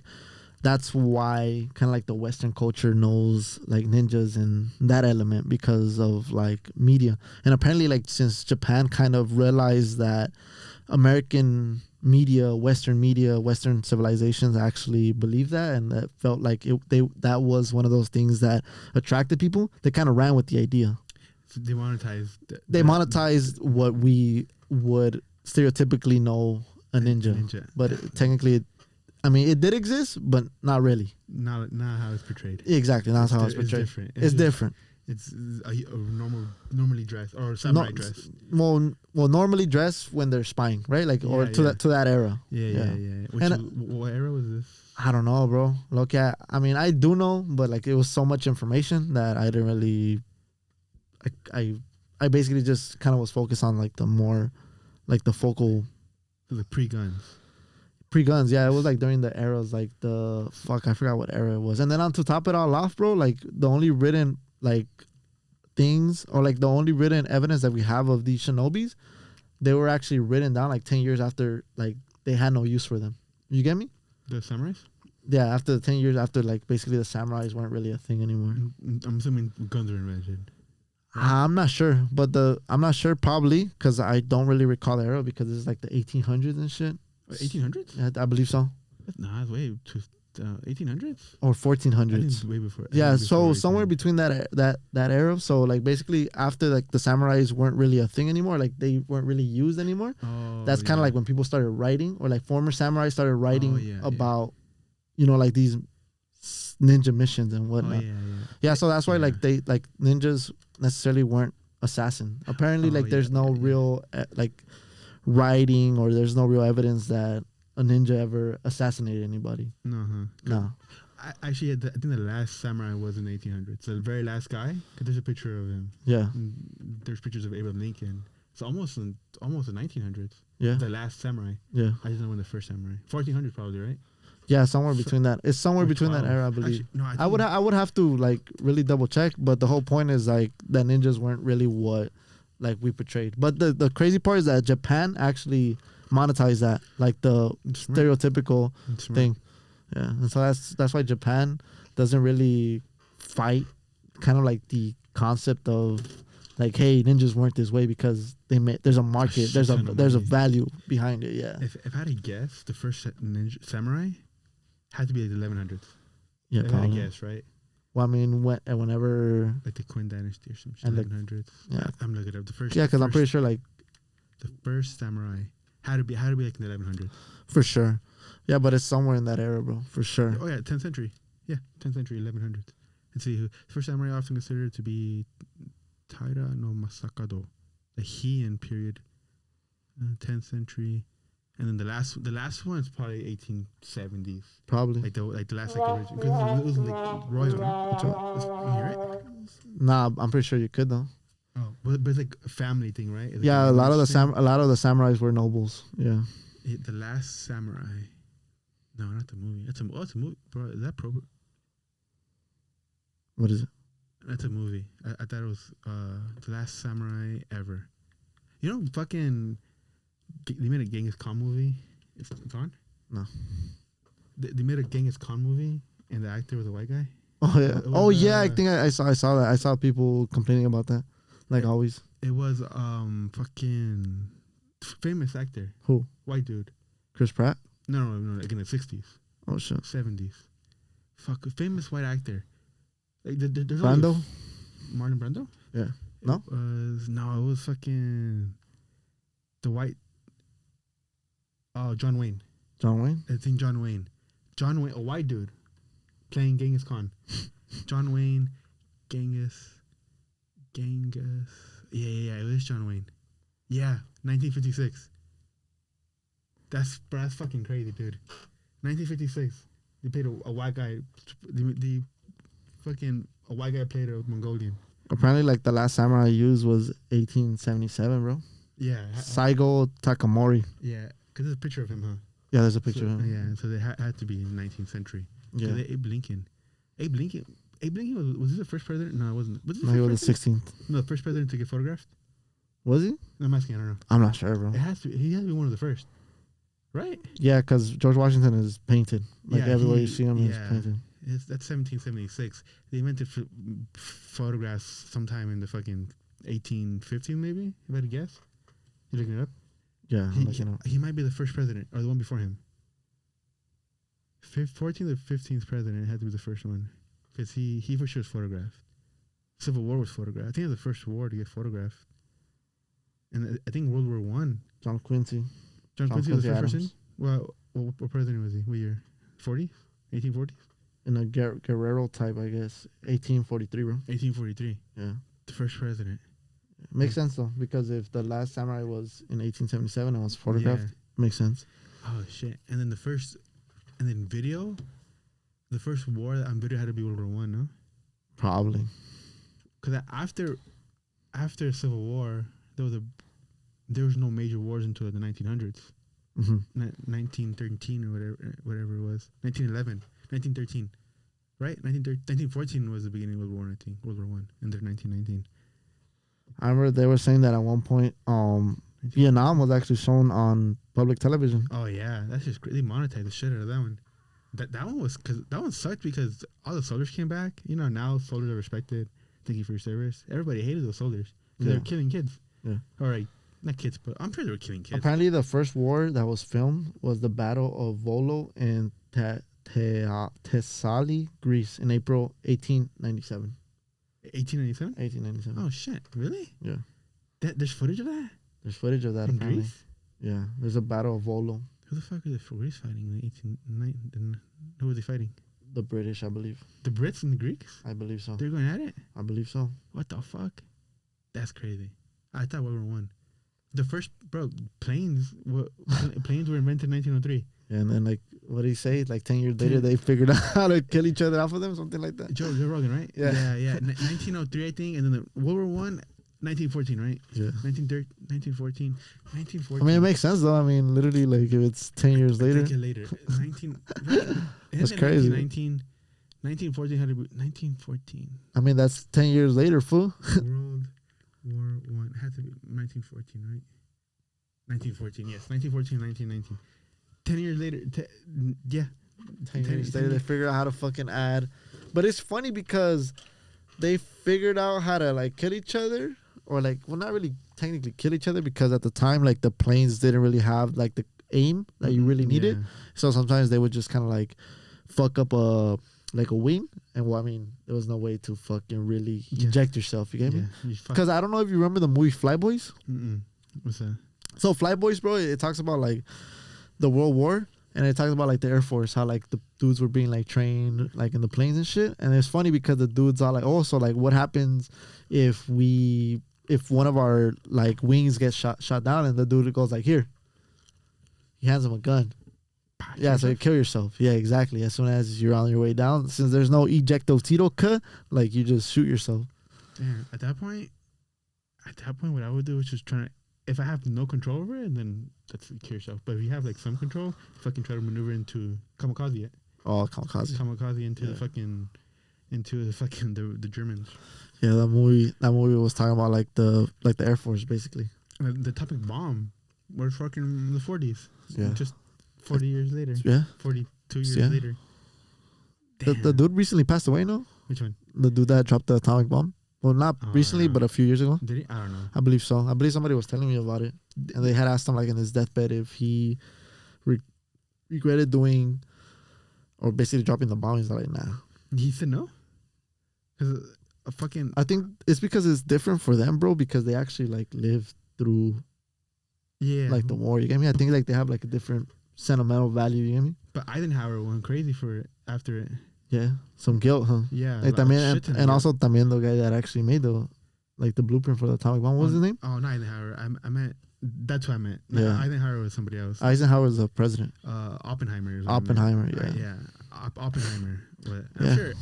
that's why kind of like the Western culture knows like ninjas and that element because of like media. And apparently, like since Japan kind of realized that American media, Western civilizations actually believe that, and that felt like that was one of those things that attracted people. They kind of ran with the idea. So they monetized. They monetized what we would stereotypically know a ninja. But technically, I mean, it did exist, but not really. Not how it's portrayed. Exactly, not how it's portrayed. It's different. It's a normally dressed or samurai dress. Well, normally dressed when they're spying, right? Like to that era. Yeah. What era was this? I don't know, bro. Look at. I mean, I do know, but like it was so much information that I didn't really. I basically just kind of was focused on like the more, like the focal. The pre-guns. Pre-guns, yeah. It was like during the eras, like I forgot what era it was. And then on to top it all off, bro, like the only written like things or like the only written evidence that we have of these shinobis, they were actually written down like 10 years after like they had no use for them. You get me? The samurais? Yeah, after 10 years after like basically the samurais weren't really a thing anymore. I'm assuming guns were invented. I'm not sure, but I'm not sure probably because I don't really recall the era because it's like the 1800s and shit. 1800s? Yeah, I believe so. Nah, it's way to 1800s or 1400s. It's way before. Yeah, so somewhere between that era. So like basically after like the samurais weren't really a thing anymore, like they weren't really used anymore. That's kind of like when people started writing, or like former samurais started writing about like these ninja missions and whatnot. Yeah, so that's why like they like ninjas necessarily weren't assassin. Apparently, there's no real like writing, or there's no real evidence that a ninja ever assassinated anybody. No. I think the last samurai was in the 1800s. The very last guy. Cause there's a picture of him. Yeah. And there's pictures of Abraham Lincoln. It's almost the 1900s. Yeah. The last samurai. Yeah. I just know when the first samurai. 1400 probably, right? Yeah, somewhere between that. It's somewhere between 12. That era, I believe. Actually, no, I would have to like really double check, but the whole point is like that ninjas weren't really what like we portrayed. But the crazy part is that Japan actually monetized that, like the stereotypical thing. Yeah, and so that's why Japan doesn't really fight kind of like the concept of like, hey, ninjas weren't this way, because there's a market, there's a value behind it. Yeah. If I had to guess, the first ninja samurai had to be like the 1100s. Yeah, if I had to guess, right? Well, I mean, whenever like the Qin Dynasty or some shit, and 1100s. Yeah, I'm looking up the first. Yeah, because I'm pretty sure like the first samurai had to be like in the 1100s. For sure. Yeah, but it's somewhere in that era, bro. For sure. Oh yeah, 10th century. Yeah, 10th century, 1100s. Let's see, the first samurai often considered to be Taira no Masakado, the Heian period, 10th century, and then the last one is probably 1870s. Probably. Like the last original, because it was like royal. Right? Hear it? Nah, I'm pretty sure you could though. Oh, but it's like a family thing, right? Like yeah, a lot of the samurais were nobles. Yeah. The Last Samurai. No, not the movie. It's a movie, bro. Is that pro? What is it? That's a movie. I thought it was The Last Samurai Ever. You know, fucking. They made a Genghis Khan movie. It's on? No. They made a Genghis Khan movie, and the actor was a white guy. Oh yeah. It was, Oh yeah. I think I saw that. I saw people complaining about that. Like always. It was fucking famous actor. Who? White dude. Chris Pratt. No, like in the 60s, Oh shit. 70s. Fuck, a famous white actor. Like there's Brando. Marlon Brando. Yeah. No. It was fucking the white. Oh, John Wayne. John Wayne. I think John Wayne, a white dude, playing Genghis Khan. John Wayne, Genghis. Yeah, it was John Wayne. Yeah, 1956. That's fucking crazy, dude. 1956. They played a white guy. The fucking a white guy played a Mongolian. Apparently, like the last samurai used was 1877, bro. Yeah. Saigo Takamori. Yeah, because there's a picture of him, huh? Yeah, there's a picture of him. Yeah, so they had to be in the 19th century. Yeah. Abe Lincoln was he the first president? No, it wasn't. No, he was the 16th. No, the first president to get photographed. Was he? No, I'm asking. I don't know. I'm not sure, bro. He has to be one of the first, right? Yeah, because George Washington is painted. Like Yeah, everywhere you see him, he's yeah. painted. That's 1776. They invented photographs sometime in the fucking 1815, maybe. If I had to guess. You looking it up? Yeah, I'm looking up. He might be the first president or the one before him. 14th or 15th president had to be the first one because he for sure was photographed. Civil War was photographed. I think it was the first war to get photographed. And I think World War One. John Quincy. John Quincy was the first Adams. person. Well, what president was he? What year? 40s? 1840s? In a Guerrero type, I guess. 1843, bro. 1843. Yeah. The first president. Makes sense, though, because if the last samurai was in 1877 and was photographed, makes sense. Oh, shit. And then video? The first war on video had to be World War One, no? Probably. Because after Civil War, there was no major wars until the 1900s. Mm-hmm. 1913 or whatever it was. 1911. 1913. Right? 1914 was the beginning of World War, I think. World War One. And then 1919. I remember they were saying that at one point, Vietnam was actually shown on public television. Oh, yeah. That's just great. They monetized the shit out of that one. That one was... Cause that one sucked because all the soldiers came back. You know, now soldiers are respected. Thank you for your service. Everybody hated those soldiers. Because they were killing kids. Yeah. All right. Not kids, but I'm sure they were killing kids. Apparently, the first war that was filmed was the Battle of Volo in Thessaly, Greece, in April 1897. 1897? 1897. Oh, shit. Really? Yeah. There's footage of that? There's footage of that, in apparently. Greece? Yeah. There's a Battle of Volo. Who the fuck are the Greece fighting in the 1890s? Who were they fighting? The British, I believe. The Brits and the Greeks? I believe so. They're going at it? I believe so. What the fuck? That's crazy. I thought World War One. The first, planes were invented in 1903. Yeah, and then, like, what did he say? Like, 10 years later, they figured out how to kill each other off of them, something like that. Joe Rogan, right? Yeah. Yeah. 1903, I think, and then the World War One, 1914, right? Yeah. 1914. I mean, it makes sense, though. I mean, literally, like, if it's 10 years later. Take it later. That's crazy. 1914 had to be 1914. I mean, that's 10 years later, fool. World War One had to be 1914, right? 1914, yes. 1914, 1919. 10 years later, 10 years later, they figured out how to fucking add. But it's funny because they figured out how to, like, kill each other. Or, like, well, not really technically kill each other because at the time, like, the planes didn't really have, like, the aim that you really needed. Yeah. So sometimes they would just kind of, like, fuck up a wing. And, well, I mean, there was no way to fucking really eject yourself. You get me? Because I don't know if you remember the movie Fly Boys. What's that? So Fly Boys, bro, it talks about, like, the World War. And it talks about, like, the Air Force, how, like, the dudes were being, like, trained, like, in the planes and shit. And it's funny because the dudes are like, oh, so, like, what happens if one of our, like, wings gets shot down and the dude goes, like, here. He hands him a gun. Yeah, so you kill yourself. Yeah, exactly. As soon as you're on your way down, since there's no ejectocito cut, like, you just shoot yourself. Damn, at that point, what I would do is just try to, if I have no control over it, then that's kill yourself. But if you have, like, some control, fucking try to maneuver into kamikaze it. Oh, kamikaze. Kamikaze into the Germans. Yeah, that movie was talking about, like, the Air Force, basically. The atomic bomb was fucking in the 40s. Yeah. Just 40 years later. Yeah. 42 years Yeah. later. The dude recently passed away, no? Which one? The dude that dropped the atomic bomb. Well, not recently, but a few years ago. Did he? I don't know. I believe so. I believe somebody was telling me about it. And they had asked him, like, in his deathbed if he regretted doing or basically dropping the bomb. He's like, nah. He said no? Because a fucking... I think it's because it's different for them, bro, because they actually, like, lived through, like, the war. You get me? I think, like, they have, like, a different sentimental value. You get me? But Eisenhower went crazy for it after it. Yeah. Some guilt, huh? Yeah. Like, también, and also también the guy that actually made the blueprint for the atomic bomb. What was his name? Oh, not Eisenhower. I meant... That's what I meant. Yeah. Eisenhower was somebody else. Eisenhower was the president. Oppenheimer. Oppenheimer, yeah. Yeah. Oppenheimer. But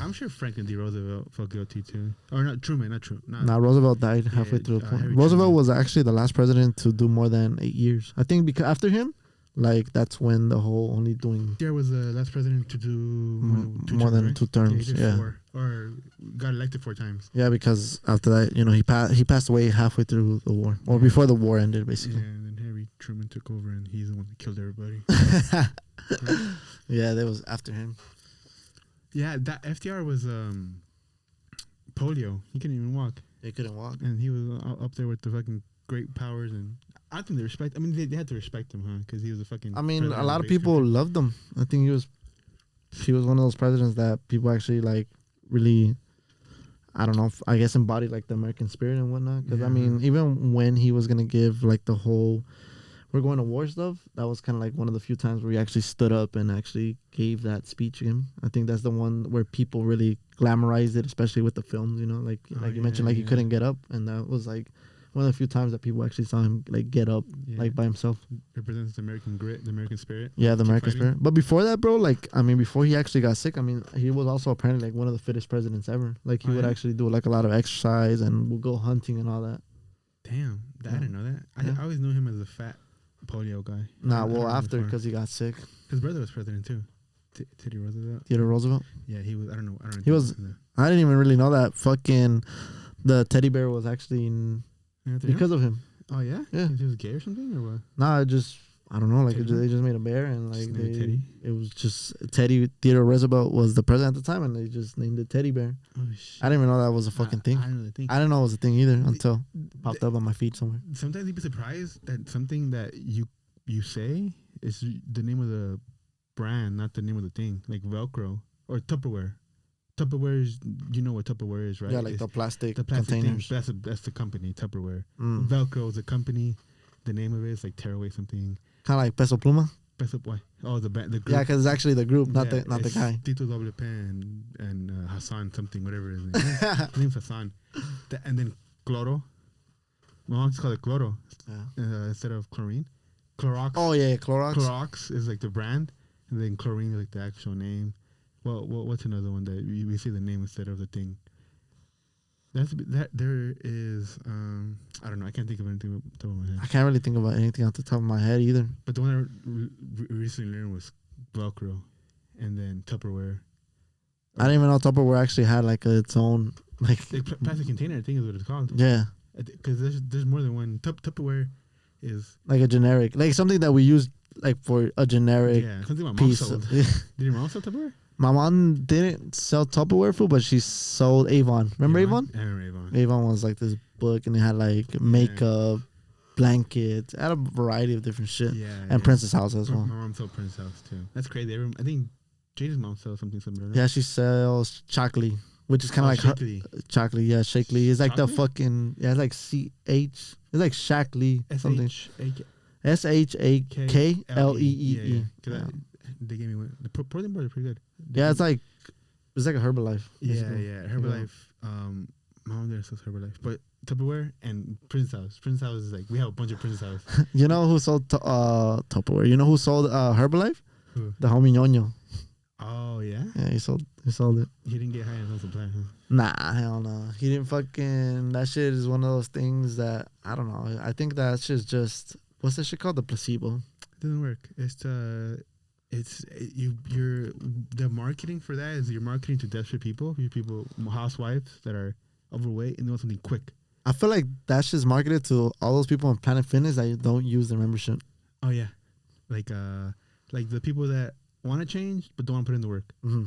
I'm sure Franklin D. Roosevelt felt guilty too. Or not Truman, not Truman. Nah, Roosevelt died halfway through the point. Roosevelt was actually the last president to do more than 8 years. I think because after him, like, that's when the whole only doing... There was the last president to do more than 2 terms. Yeah. Yeah. 4, or got elected 4 times. Yeah, because after that, you know, he passed away halfway through the war. Or before the war ended, basically. Yeah, and then Harry Truman took over and he's the one that killed everybody. Yeah, that was after him. Yeah, that FDR was polio. He couldn't even walk. He couldn't walk. And he was up there with the fucking great powers, and I think they respect. I mean, they had to respect him, huh? Because he was a fucking. I mean, a lot of people loved him. I think he was one of those presidents that people actually, like, really, I don't know, I guess embodied, like, the American spirit and whatnot. Because I mean, even when he was gonna give, like, the whole "we're going to war" stuff, that was kind of like one of the few times where he actually stood up and actually gave that speech again. I think that's the one where people really glamorized it, especially with the films. You know, like you mentioned, like, he couldn't get up, and that was like one of the few times that people actually saw him, like, get up, like, by himself. Represents the American grit, the American spirit. Yeah, the American spirit. But before that, bro, like, I mean, before he actually got sick, I mean, he was also apparently, like, one of the fittest presidents ever. Like, he would actually do, like, a lot of exercise and would go hunting and all that. Damn, I didn't know that. I always knew him as a fat polio guy. Nah, well, after, because he got sick. His brother was president too. Teddy Roosevelt. Theodore Roosevelt? Yeah, he was. I don't know. He was. I didn't even really know that. Fucking the teddy bear was actually because of him. Oh yeah. Yeah. He was gay or something, or what? Nah, I don't know. Like, they just made a bear, and like Teddy. It was just Teddy. Theodore Roosevelt was the president at the time, and they just named it Teddy Bear. Oh shit. I didn't even know that was a fucking thing. I didn't know the thing. I didn't know it was a thing either until it popped up on my feed somewhere. Sometimes you'd be surprised that something that you say is the name of the brand, not the name of the thing. Like Velcro or Tupperware. Tupperware is, you know what Tupperware is, right? Yeah, like it's the plastic containers. containers. That's the company, Tupperware. Mm. Velcro is a company. The name of it is like tear away something. Kind of like Peso Pluma. Peso, why? Oh, the group. Yeah, because it's actually the group, not the guy. Tito Doble Pen and Hassan something, whatever his name is. His name's Hassan. And then Cloro. My mom's called it Cloro instead of chlorine. Clorox. Oh yeah, Clorox. Clorox is like the brand, and then chlorine is like the actual name. Well, what's another one that we see the name instead of the thing? That there is I don't know. I can't think of anything off the top of my head. I can't really think about anything off the top of my head either. But the one I recently learned was Velcro, and then Tupperware. I didn't even know Tupperware actually had like its own like plastic container. I think is what it's called. Yeah, because there's more than one. Tupperware is like a generic, like something that we use like for a generic something my mom piece. sold. Did your mom sell Tupperware? My mom didn't sell Tupperware food, but she sold Avon. Remember Avon? I remember Avon. Avon was like this book, and it had like makeup, blankets, it had a variety of different shit. Yeah, and Princess House as well. My mom sold Princess House too. That's crazy. I think Jade's mom sells something similar. Yeah, she sells Chocolate, which is kind of like Chocolate. Yeah, Shakely. It's like the fucking it's like CH. It's like Shackley something. SHAKLEE. They gave me one. The protein bars are pretty good. Yeah, it's like a Herbalife. Basically. Yeah, Herbalife. My mom there sells Herbalife, but Tupperware and Princess House. Princess House is like we have a bunch of Princess House. You know who sold Tupperware? You know who sold Herbalife? Who? The homie Ñoño. Oh yeah. Yeah, he sold it. He didn't get high enough supply, huh? Nah, hell no. He didn't fucking. That shit is one of those things that I don't know. I think that shit's just what's that shit called? The placebo. It doesn't work. You're the marketing for that is you're marketing to desperate people, housewives that are overweight and they want something quick. I feel like that's just marketed to all those people on Planet Fitness that don't use their membership. Oh yeah, like like the people that want to change but don't want to put in the work. Mm-hmm.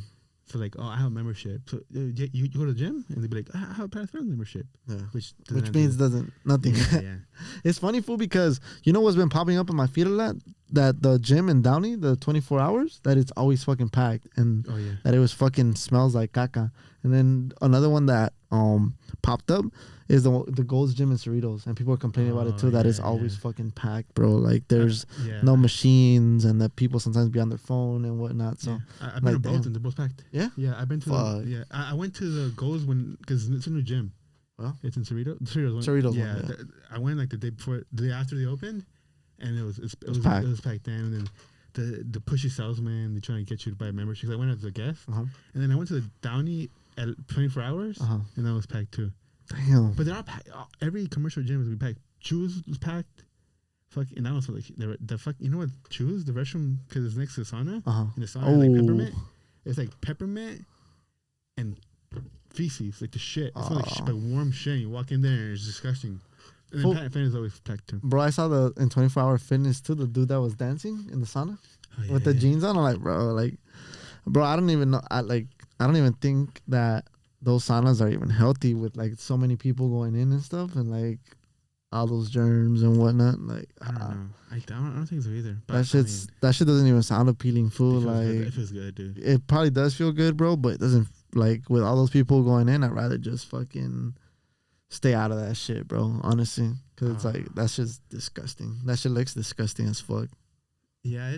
So like, oh, I have a membership. So you go to the gym, and they'd be like, I have a Planet Fitness membership. Yeah. Which means nothing. Yeah. It's funny, fool, because you know what's been popping up in my feed a lot? That the gym in Downey, the 24 hours, that it's always fucking packed, and that it was fucking smells like caca. And then another one that popped up is the Gold's Gym in Cerritos, and people are complaining about it too. That it's always fucking packed, bro. Like there's no machines, and that people sometimes be on their phone and whatnot. So I've been to both, and they're both packed. Yeah, I've been to I went to the Gold's because it's a new gym. Well, it's in Cerritos. Cerritos. Yeah, I went like the day after they opened, and it was packed then. And then the pushy salesman, they trying to get you to buy a membership. I went as a guest, and then I went to the Downey at 24 hours, and that was packed too. Damn. But they're all packed. Every commercial gym was packed. Choose was packed. And that was like the fuck. You know what? Choose the restroom because it's next to the sauna. And the sauna like peppermint. It's like peppermint and feces, like the shit. It's like warm shit. You walk in there and it's disgusting. And then Planet Fitness is always packed too. Bro, I saw in 24 Hour Fitness too, the dude that was dancing in the sauna with the jeans on. I'm like, bro, I don't even know. I don't even think that those saunas are even healthy with like so many people going in and stuff, and like all those germs and whatnot. Like I don't know. I don't think so either. But that shit doesn't even sound appealing, fool. It feels good, dude. It probably does feel good, bro, but it doesn't. Like with all those people going in, I'd rather just fucking stay out of that shit, bro. Honestly, because it's like that's just disgusting. That shit looks disgusting as fuck. Yeah,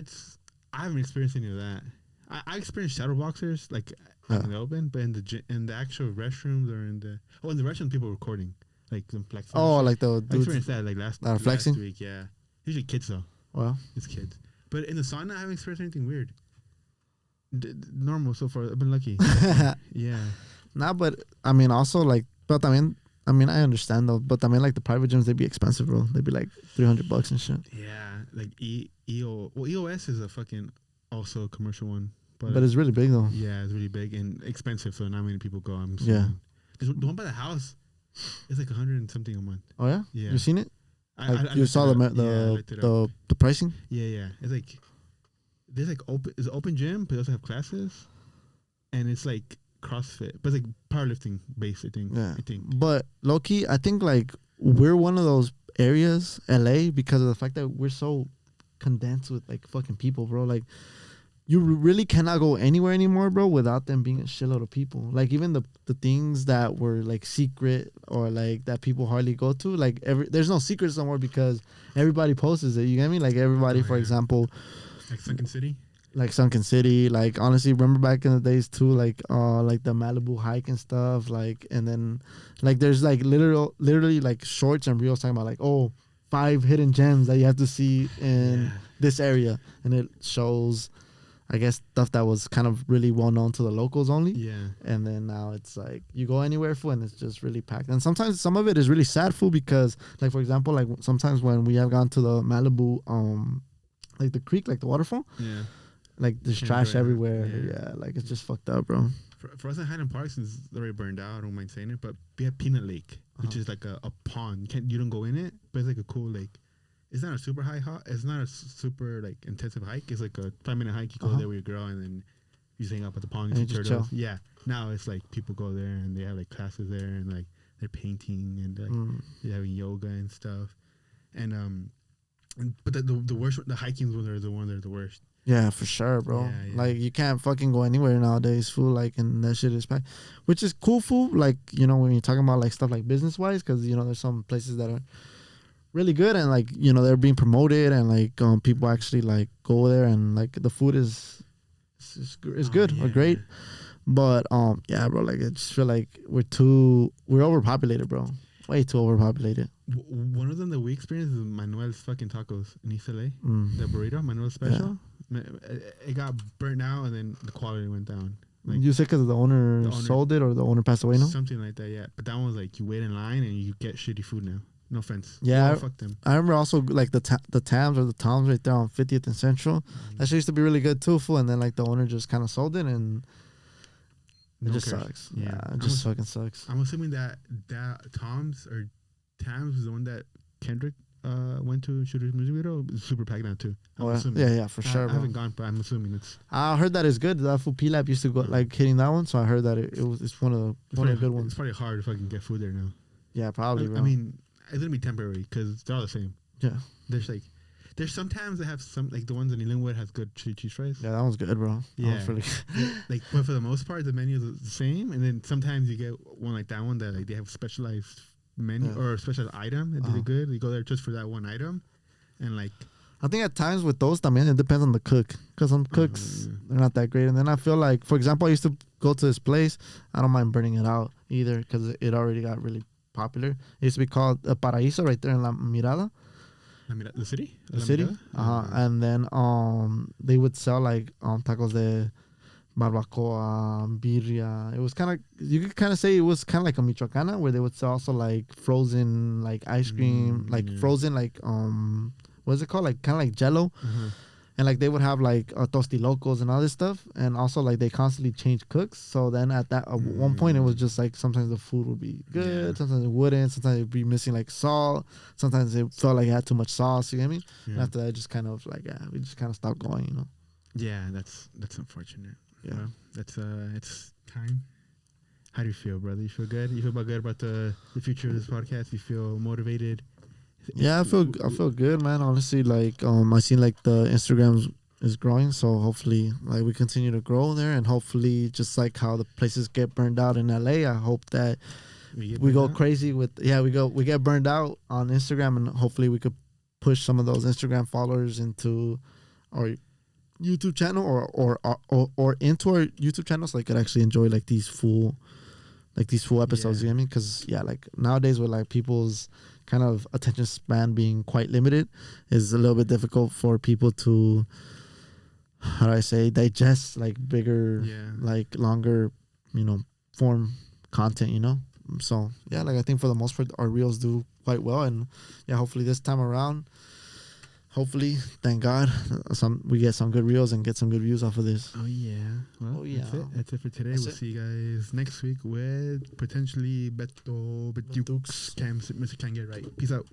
I haven't experienced any of that. I experienced shadow boxers like in the open, but in the actual restrooms or in the restroom, people were recording like them flexing. Oh, like the dudes. I experienced that like last week. Yeah, usually kids though. Well, it's kids. But in the sauna, I haven't experienced anything weird. Normal so far. I've been lucky. Yeah. Nah, but I mean, also like, but I mean, I understand though. But I mean, like the private gyms, they'd be expensive, bro. They'd be like $300 and shit. Yeah, like EOS is a fucking also a commercial one. But it's really big though. Yeah, it's really big and expensive, so not many people go. Yeah. The one by the house is like 100 and something a month. Oh yeah? Yeah. You seen it? I you saw the pricing? Yeah. It's like there's like it's an open gym, but they also have classes, and it's like CrossFit, but it's like powerlifting based. I think. Yeah. But low key, I think like we're one of those areas, LA, because of the fact that we're so condensed with like fucking people, bro. Like you really cannot go anywhere anymore, bro, without them being a shitload of people. Like even the things that were like secret or like that people hardly go to, like there's no secrets somewhere because everybody posts it. You get me? Like everybody, for example, like Sunken City. Like Sunken City, like honestly, remember back in the days too, like the Malibu hike and stuff, like, and then like there's like literally like shorts and reels talking about like 5 hidden gems that you have to see in this area, and it shows, I guess, stuff that was kind of really well known to the locals only. Yeah. And then now it's like you go anywhere, fool, and it's just really packed. And sometimes some of it is really sad, fool, because like for example, like sometimes when we have gone to the Malibu, like the creek, like the waterfall. Yeah. Like there's trash everywhere. Yeah, like it's just fucked up, bro. For us in Highland Park, since it's already burned out, I don't mind saying it, but we have Peanut Lake, which is like a pond. You don't go in it, but it's like a cool lake. It's not a super it's not a super like intensive hike. It's like a 5-minute hike. You go there with your girl, and then you hang up at the pond and see turtles. Yeah. Now it's like people go there and they have like classes there, and like they're painting and like they're having yoga and stuff. And but the worst, the hiking ones are the one that are the worst. Yeah, for sure, bro. Yeah. Like you can't fucking go anywhere nowadays, fool. Like, and that shit is packed, which is cool, fool. Like, you know, when you're talking about like stuff like business wise, because you know there's some places that are really good and like, you know, they're being promoted and like people actually like go there and like the food is good or great. But yeah, bro, like I just feel like we're overpopulated, bro. Way too overpopulated. One of them that we experienced is Manuel's fucking tacos in East LA. The burrito, Manuel's special. Yeah. It got burnt out and then the quality went down. Like, you said because the owner sold it or the owner passed away, no? Something like that, yeah. But that one was like you wait in line and you get shitty food now. No offense. Yeah, fuck them. I remember also like the Tams or the Toms right there on 50th and Central. That shit used to be really good too, fool. And then like the owner just kind of sold it and it just sucks. Yeah, it just fucking sucks. I'm assuming that Tom's or Tams is the one that Kendrick went to Shooter's music video, it's super packed now too. I'm Oh, assuming. yeah, for sure, I bro. haven't gone, but I'm assuming it's I heard that it's good. That food P-Lab used to go like hitting that one, so I heard that it's one of the good ones. It's probably hard if I can get food there now. Yeah, probably, bro. I mean, it's gonna be temporary because they're all the same. yeah, There's sometimes they have some like the ones in Linwood has good chili cheese fries. yeah, that one's good, bro. That Yeah. one's really good. Like, but for the most part, the menu is the same. And then sometimes you get one like that one that like they have specialized menu or a special item that do good. You go there just for that one item, and like I think at times with those, también it depends on the cook. Because some cooks, they're not that great. And then I feel like, for example, I used to go to this place. I don't mind burning it out either because it already got really popular. It used to be called Paraíso right there in La Mirada. the city, The city. And then they would sell like tacos de barbacoa, birria. It was kind of, you could kind of say it was kind of like a Michoacana where they would sell also like frozen like ice cream, like frozen like what is it called, like kind of like Jello. And like they would have like tostilocos and all this stuff, and also like they constantly change cooks. So then at one point it was just like sometimes the food would be good, sometimes it wouldn't, sometimes it'd be missing like salt, sometimes it felt like it had too much sauce. You get me? And after that, just kind of like we just kind of stopped going. You know? Yeah, that's unfortunate. Yeah, well, that's it's time. How do you feel, brother? You feel good? You feel good about the future of this podcast? You feel motivated? Yeah, I feel good, man. Honestly, like I seen like the Instagram is growing, so hopefully like we continue to grow there, and hopefully just like how the places get burned out in LA, I hope that we go crazy with we get burned out on Instagram, and hopefully we could push some of those Instagram followers into our YouTube channel or into our YouTube channel so they could actually enjoy like these full episodes. You know what I mean? Because like nowadays with like people's kind of attention span being quite limited, is a little bit difficult for people to, how do I say, digest like bigger, like longer, form content, So like I think for the most part our reels do quite well, and hopefully this time around, thank God, we get some good reels and get some good views off of this. Oh yeah. Well, that's it for today. We'll see you guys next week with potentially Beto, Mr. Can't get right. Peace out.